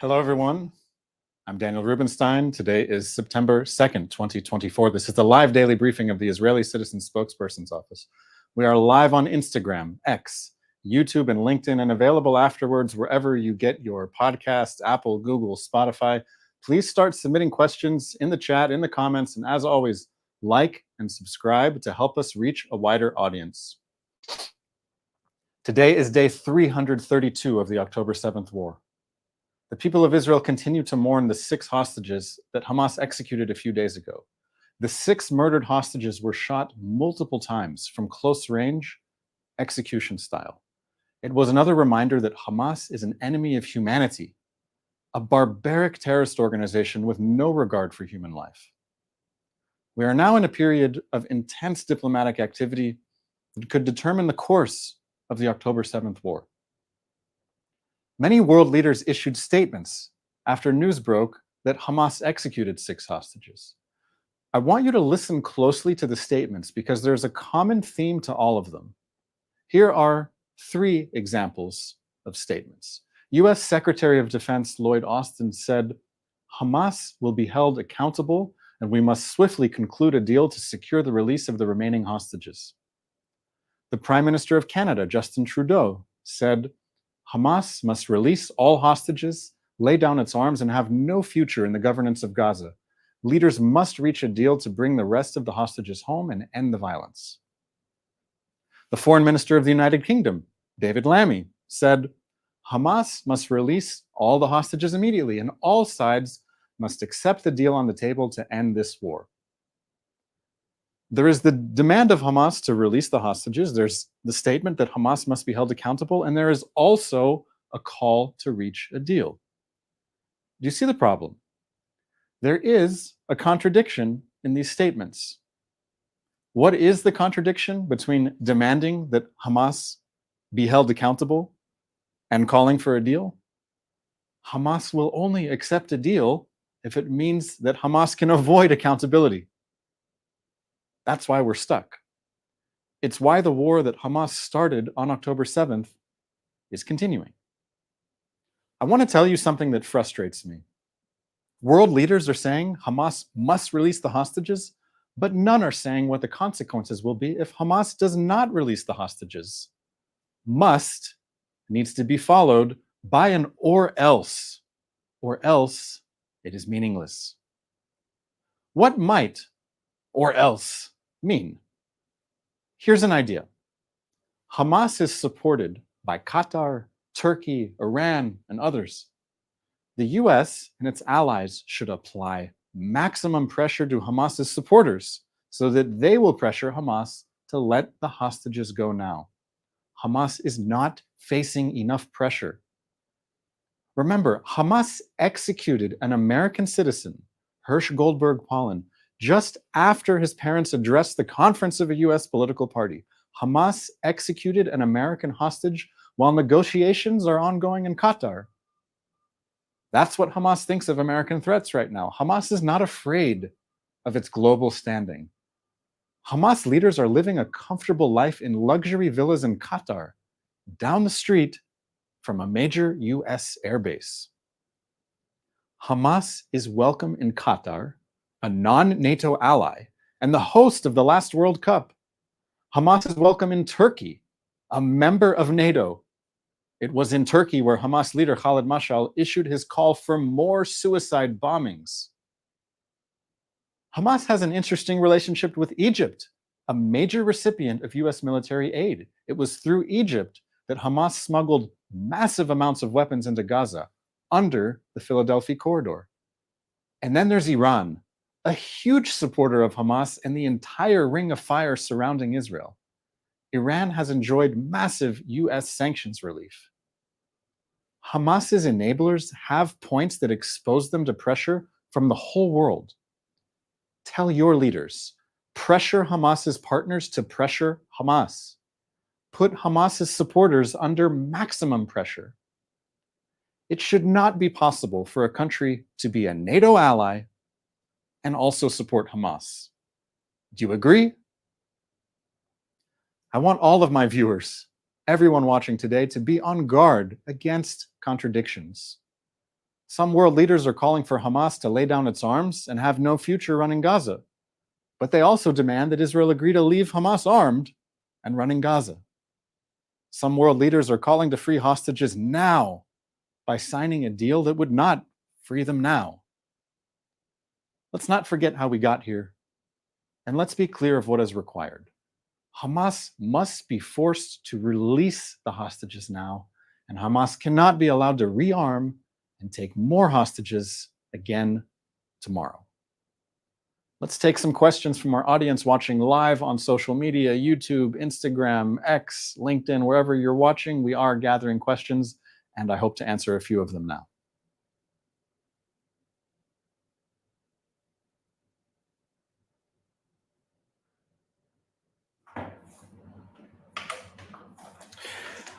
Hello, everyone. I'm Daniel Rubenstein. Today is September 2nd, 2024. This is the live daily briefing of the Israeli Citizen Spokesperson's Office. We are live on Instagram, X, YouTube, and LinkedIn, and available afterwards wherever you get your podcasts, Apple, Google, Spotify. Please start submitting questions in the chat, in the comments, and as always, like and subscribe to help us reach a wider audience. Today is day 332 of the October 7th war. The people of Israel continue to mourn the 6 hostages that Hamas executed a few days ago. The 6 murdered hostages were shot multiple times from close range, execution style. It was another reminder that Hamas is an enemy of humanity, a barbaric terrorist organization with no regard for human life. We are now in a period of intense diplomatic activity that could determine the course of the October 7th war. Many world leaders issued statements after news broke that Hamas executed 6 hostages. I want you to listen closely to the statements because there's a common theme to all of them. Here are 3 examples of statements. US Secretary of Defense Lloyd Austin said, "Hamas will be held accountable and we must swiftly conclude a deal to secure the release of the remaining hostages." The Prime Minister of Canada, Justin Trudeau, said, "Hamas must release all hostages, lay down its arms, and have no future in the governance of Gaza. Leaders must reach a deal to bring the rest of the hostages home and end the violence." The Foreign Minister of the United Kingdom, David Lammy, said, "Hamas must release all the hostages immediately, and all sides must accept the deal on the table to end this war." There is the demand of Hamas to release the hostages. There's the statement that Hamas must be held accountable, and there is also a call to reach a deal. Do you see the problem? There is a contradiction in these statements. What is the contradiction between demanding that Hamas be held accountable and calling for a deal? Hamas will only accept a deal if it means that Hamas can avoid accountability. That's why we're stuck. It's why the war that Hamas started on October 7th is continuing. I want to tell you something that frustrates me. World leaders are saying Hamas must release the hostages, but none are saying what the consequences will be if Hamas does not release the hostages. Must needs to be followed by an or else it is meaningless. What might or else mean? Here's an idea. Hamas is supported by Qatar, Turkey, Iran, and others. The US and its allies should apply maximum pressure to Hamas's supporters so that they will pressure Hamas to let the hostages go now. Hamas is not facing enough pressure. Remember, Hamas executed an American citizen, Hirsch Goldberg Pollen, just after his parents addressed the conference of a US political party. Hamas executed an American hostage while negotiations are ongoing in Qatar. That's what Hamas thinks of American threats right now. Hamas is not afraid of its global standing. Hamas leaders are living a comfortable life in luxury villas in Qatar, down the street from a major US airbase. Hamas is welcome in Qatar, a non-NATO ally, and the host of the last World Cup. Hamas is welcome in Turkey, a member of NATO. It was in Turkey where Hamas leader Khalid Mashal issued his call for more suicide bombings. Hamas has an interesting relationship with Egypt, a major recipient of US military aid. It was through Egypt that Hamas smuggled massive amounts of weapons into Gaza under the Philadelphia corridor. And then there's Iran, a huge supporter of Hamas and the entire ring of fire surrounding Israel. Iran has enjoyed massive US sanctions relief. Hamas's enablers have points that expose them to pressure from the whole world. Tell your leaders, pressure Hamas's partners to pressure Hamas. Put Hamas's supporters under maximum pressure. It should not be possible for a country to be a NATO ally and also support Hamas. Do you agree? I want all of my viewers, everyone watching today, to be on guard against contradictions. Some world leaders are calling for Hamas to lay down its arms and have no future running Gaza. But they also demand that Israel agree to leave Hamas armed and running Gaza. Some world leaders are calling to free hostages now by signing a deal that would not free them now. Let's not forget how we got here, and let's be clear of what is required. Hamas must be forced to release the hostages now, and Hamas cannot be allowed to rearm and take more hostages again tomorrow. Let's take some questions from our audience watching live on social media, YouTube, Instagram, X, LinkedIn, wherever you're watching. We are gathering questions, and I hope to answer a few of them now.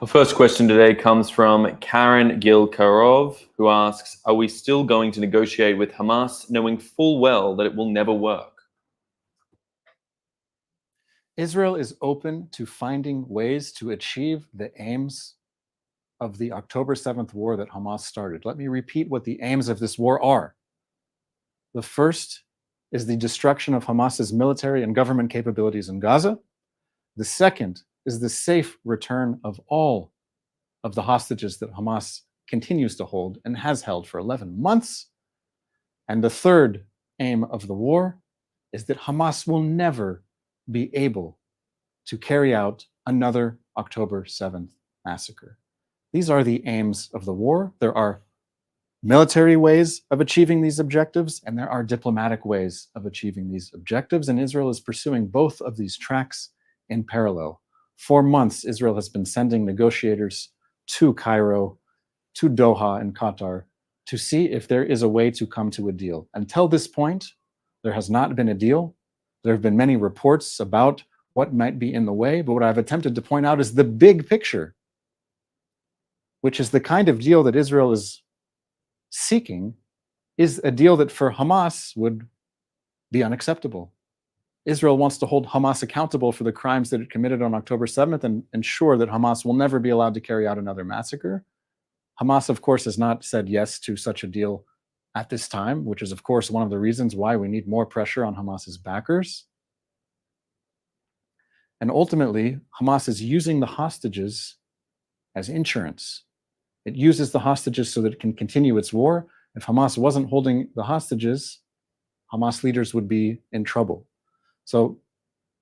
Our first question today comes from Karen Gilkarov, who asks, are we still going to negotiate with Hamas knowing full well that it will never work? Israel is open to finding ways to achieve the aims of the October 7th war that Hamas started. Let me repeat what the aims of this war are. The first is the destruction of Hamas's military and government capabilities in Gaza. The second is the safe return of all of the hostages that Hamas continues to hold and has held for 11 months. And the third aim of the war is that Hamas will never be able to carry out another October 7th massacre. These are the aims of the war. There are military ways of achieving these objectives, and there are diplomatic ways of achieving these objectives, and Israel is pursuing both of these tracks in parallel. For months, Israel has been sending negotiators to Cairo, to Doha in Qatar, to see if there is a way to come to a deal. Until this point, there has not been a deal. There have been many reports about what might be in the way, but what I've attempted to point out is the big picture, which is the kind of deal that Israel is seeking, is a deal that for Hamas would be unacceptable. Israel wants to hold Hamas accountable for the crimes that it committed on October 7th and ensure that Hamas will never be allowed to carry out another massacre. Hamas, of course, has not said yes to such a deal at this time, which is, of course, one of the reasons why we need more pressure on Hamas's backers. And ultimately, Hamas is using the hostages as insurance. It uses the hostages so that it can continue its war. If Hamas wasn't holding the hostages, Hamas leaders would be in trouble. So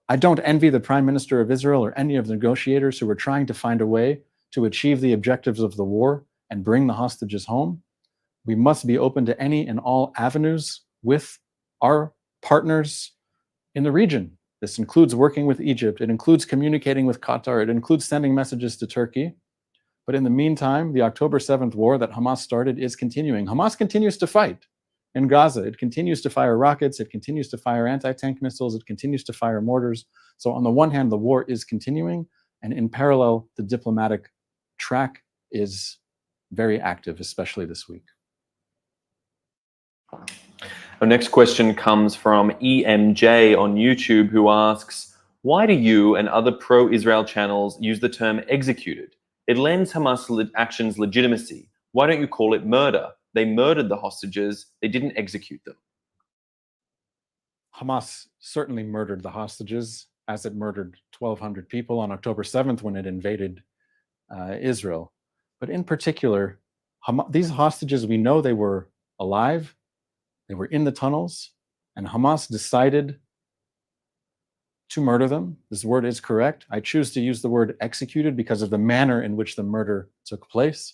I don't envy the Prime Minister of Israel or any of the negotiators who are trying to find a way to achieve the objectives of the war and bring the hostages home. We must be open to any and all avenues with our partners in the region. This includes working with Egypt. It includes communicating with Qatar. It includes sending messages to Turkey. But in the meantime, the October 7th war that Hamas started is continuing. Hamas continues to fight in Gaza. It continues to fire rockets. It continues to fire anti-tank missiles. It continues to fire mortars. So on the one hand, the war is continuing. And in parallel, the diplomatic track is very active, especially this week. Our next question comes from EMJ on YouTube, who asks, why do you and other pro-Israel channels use the term executed? It lends Hamas actions legitimacy. Why don't you call it murder? They murdered the hostages. They didn't execute them. Hamas certainly murdered the hostages, as it murdered 1,200 people on October 7th when it invaded Israel. But in particular, these hostages, we know they were alive. They were in the tunnels, and Hamas decided to murder them. This word is correct. I choose to use the word executed because of the manner in which the murder took place.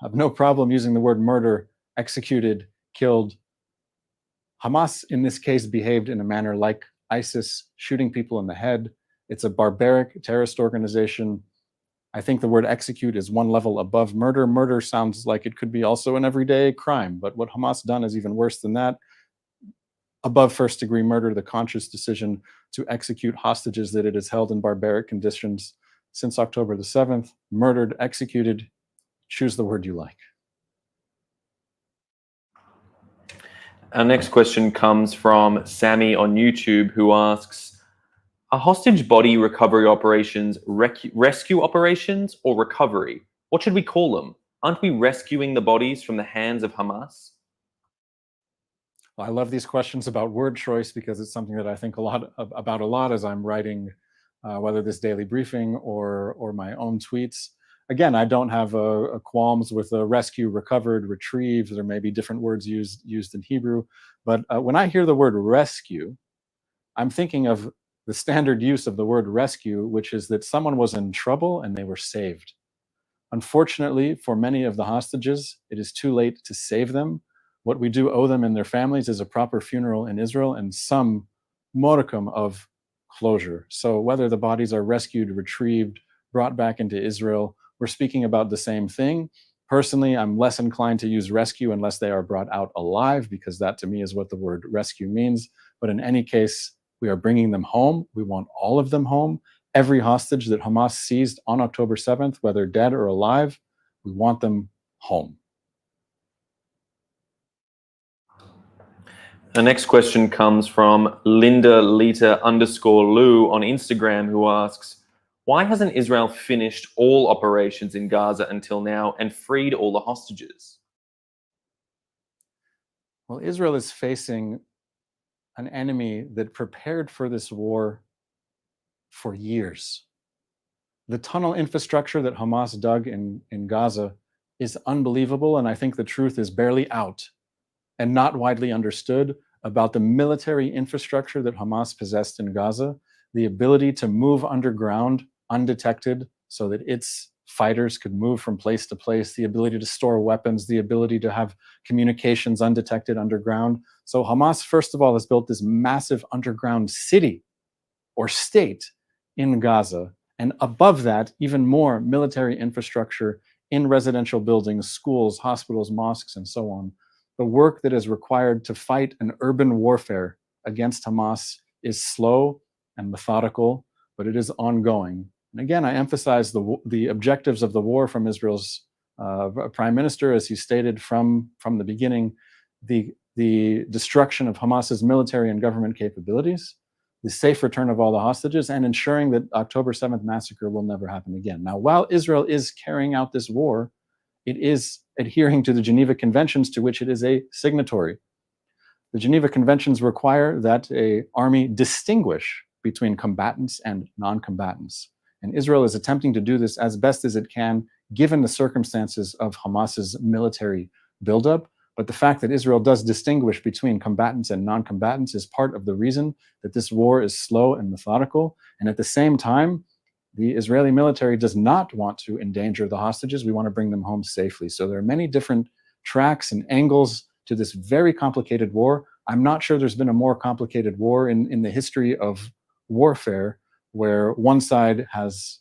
I have no problem using the word murder, executed, killed. Hamas, in this case, behaved in a manner like ISIS, shooting people in the head. It's a barbaric terrorist organization. I think the word execute is one level above murder. Murder sounds like it could be also an everyday crime, but what Hamas done is even worse than that. Above first-degree murder, the conscious decision to execute hostages that it has held in barbaric conditions since October the 7th, murdered, executed. Choose the word you like. Our next question comes from Sammy on YouTube, who asks, are hostage body recovery operations rescue operations or recovery? What should we call them? Aren't we rescuing the bodies from the hands of Hamas? Well, I love these questions about word choice because it's something that I think about a lot as I'm writing, whether this daily briefing or my own tweets. Again, I don't have a qualms with rescue, recovered, retrieved. There may be different words used in Hebrew, but when I hear the word rescue, I'm thinking of the standard use of the word rescue, which is that someone was in trouble and they were saved. Unfortunately, for many of the hostages, it is too late to save them. What we do owe them and their families is a proper funeral in Israel and some modicum of closure. So, whether the bodies are rescued, retrieved, brought back into Israel, we're speaking about the same thing. Personally, I'm less inclined to use rescue unless they are brought out alive, because that to me is what the word rescue means. But in any case, we are bringing them home. We want all of them home. Every hostage that Hamas seized on October 7th, whether dead or alive, we want them home. The next question comes from Linda Lita _Lou on Instagram, who asks, why hasn't Israel finished all operations in Gaza until now and freed all the hostages? Well, Israel is facing an enemy that prepared for this war for years. The tunnel infrastructure that Hamas dug in Gaza is unbelievable, and I think the truth is barely out and not widely understood about the military infrastructure that Hamas possessed in Gaza, the ability to move underground undetected so that its fighters could move from place to place, the ability to store weapons, the ability to have communications undetected underground. So Hamas, first of all, has built this massive underground city or state in Gaza. And above that, even more military infrastructure in residential buildings, schools, hospitals, mosques, and so on. The work that is required to fight an urban warfare against Hamas is slow and methodical, but it is ongoing. And again, I emphasize the objectives of the war from Israel's prime minister, as he stated from the beginning, the destruction of Hamas's military and government capabilities, the safe return of all the hostages, and ensuring that October 7th massacre will never happen again. Now, while Israel is carrying out this war, it is adhering to the Geneva Conventions, to which it is a signatory. The Geneva Conventions require that an army distinguish between combatants and non-combatants. And Israel is attempting to do this as best as it can, given the circumstances of Hamas's military buildup. But the fact that Israel does distinguish between combatants and non-combatants is part of the reason that this war is slow and methodical. And at the same time, the Israeli military does not want to endanger the hostages. We want to bring them home safely. So there are many different tracks and angles to this very complicated war. I'm not sure there's been a more complicated war in the history of warfare, where one side has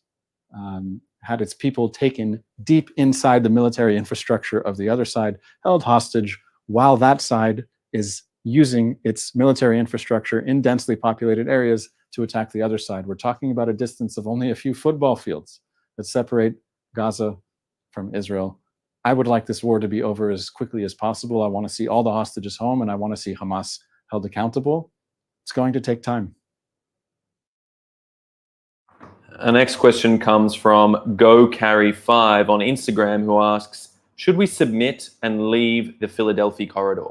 had its people taken deep inside the military infrastructure of the other side, held hostage, while that side is using its military infrastructure in densely populated areas to attack the other side. We're talking about a distance of only a few football fields that separate Gaza from Israel. I would like this war to be over as quickly as possible. I want to see all the hostages home, and I want to see Hamas held accountable. It's going to take time. Our next question comes from GoCarry5 on Instagram, who asks, should we submit and leave the Philadelphia corridor?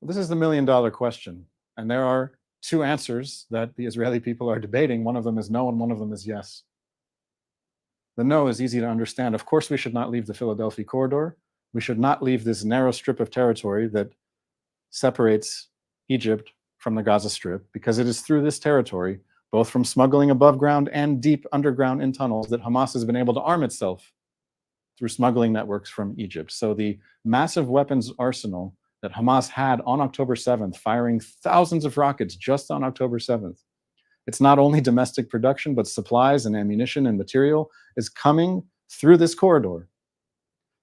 Well, this is the million-dollar question, and there are two answers that the Israeli people are debating. One of them is no, and one of them is yes. The no is easy to understand. Of course, we should not leave the Philadelphia corridor. We should not leave this narrow strip of territory that separates Egypt from the Gaza Strip, because it is through this territory, both from smuggling above ground and deep underground in tunnels, that Hamas has been able to arm itself through smuggling networks from Egypt. So the massive weapons arsenal that Hamas had on October 7th, firing thousands of rockets just on October 7th, it's not only domestic production, but supplies and ammunition and material is coming through this corridor.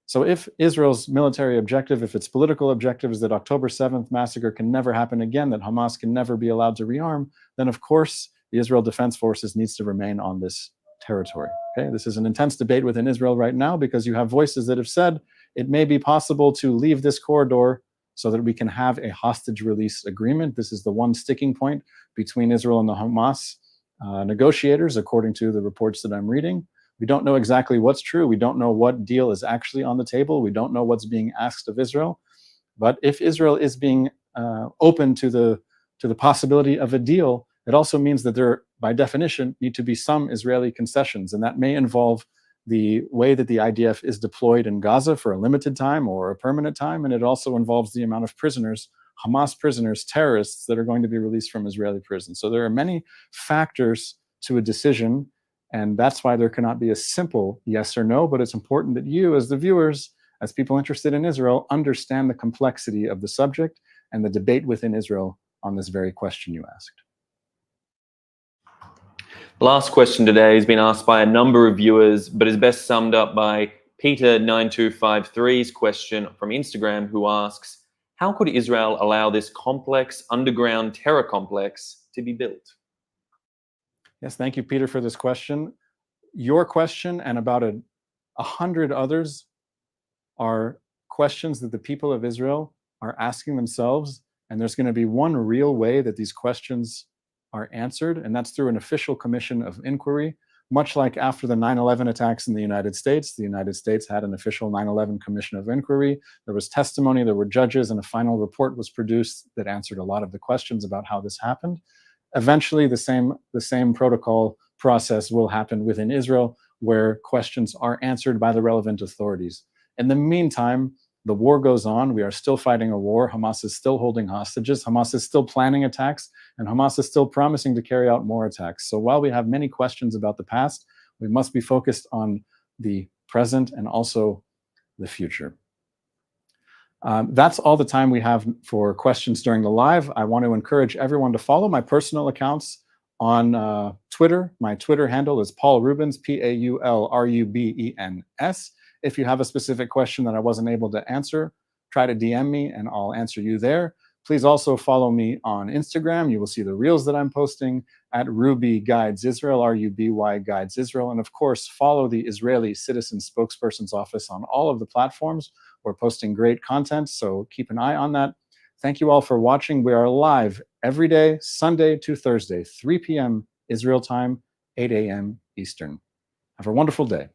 So if Israel's military objective, if its political objective is that October 7th massacre can never happen again, that Hamas can never be allowed to rearm, then of course the Israel Defense Forces needs to remain on this territory. Okay, this is an intense debate within Israel right now, because you have voices that have said it may be possible to leave this corridor so that we can have a hostage release agreement. This is the one sticking point between Israel and the Hamas negotiators, according to the reports that I'm reading. We don't know exactly what's true. We don't know what deal is actually on the table. We don't know what's being asked of Israel. But if Israel is being open to the possibility of a deal, it also means that there, by definition, need to be some Israeli concessions, and that may involve the way that the IDF is deployed in Gaza for a limited time or a permanent time, and it also involves the amount of prisoners, Hamas prisoners, terrorists, that are going to be released from Israeli prisons. So there are many factors to a decision, and that's why there cannot be a simple yes or no, but it's important that you, as the viewers, as people interested in Israel, understand the complexity of the subject and the debate within Israel on this very question you asked. Last question today has been asked by a number of viewers, but is best summed up by Peter9253's question from Instagram, who asks, how could Israel allow this complex underground terror complex to be built? Yes, thank you, Peter, for this question. Your question and about 100 others are questions that the people of Israel are asking themselves, and there's going to be one real way that these questions are answered, and that's through an official commission of inquiry. Much like after the 9/11 attacks in the United States had an official 9/11 commission of inquiry. There was testimony, there were judges, and a final report was produced that answered a lot of the questions about how this happened. Eventually, the same protocol process will happen within Israel, where questions are answered by the relevant authorities. In the meantime, the war goes on. We are still fighting a war. Hamas is still holding hostages. Hamas is still planning attacks, and Hamas is still promising to carry out more attacks. So while we have many questions about the past, we must be focused on the present and also the future. That's all the time we have for questions during the live. I want to encourage everyone to follow my personal accounts on Twitter. My Twitter handle is Paul Rubens, PaulRubens. If you have a specific question that I wasn't able to answer, try to DM me and I'll answer you there. Please also follow me on Instagram. You will see the reels that I'm posting at Ruby Guides Israel, RUBY Guides Israel. And of course, follow the Israeli Citizen Spokesperson's Office on all of the platforms. We're posting great content, so keep an eye on that. Thank you all for watching. We are live every day, Sunday to Thursday, 3 p.m. Israel time, 8 a.m. Eastern. Have a wonderful day.